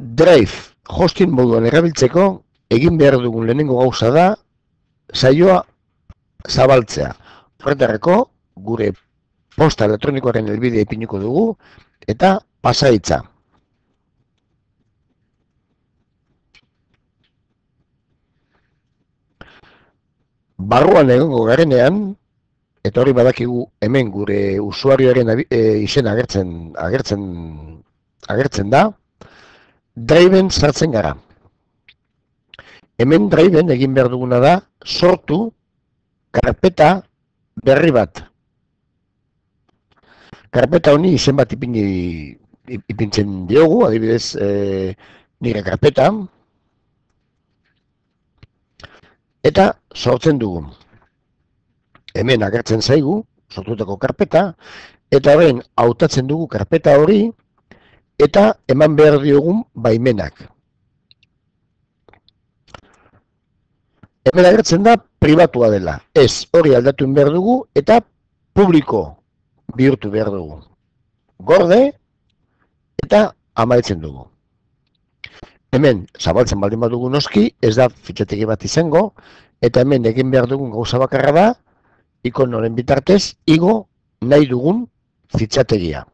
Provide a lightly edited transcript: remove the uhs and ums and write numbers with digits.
Drive hosting moduan erabiltzeko egin behar dugun lehenengo gauza da saioa zabaltzea. Horretarako gure posta elektronikoaren helbidea ipiniko dugu eta pasahitza. Barruan egongo garenean, eta hori badakigu hemen gure usuarioaren izena agertzen da, Driven sartzen gara. Hemen Driven egin behar duguna da sortu karpeta berri bat. Karpeta honi izen bat ipintzen diogu, adibidez nire karpeta, eta sortzen dugu. Hemen agertzen zaigu, sortutako karpeta, eta horren hautatzen dugu karpeta hori, eta eman behar diogun baimenak. Hemen agertzen da pribatua dela. Ez, hori aldatu behar dugu, eta publiko bihurtu behar dugu. Gorde, eta amaitzen dugu. Hemen, zabaltzen baldin badugu noski, ez da fitxategi bat izango, eta hemen egin behar dugun gauza bakarra da, ikonoren bitartez, igo nahi dugun fitxategia.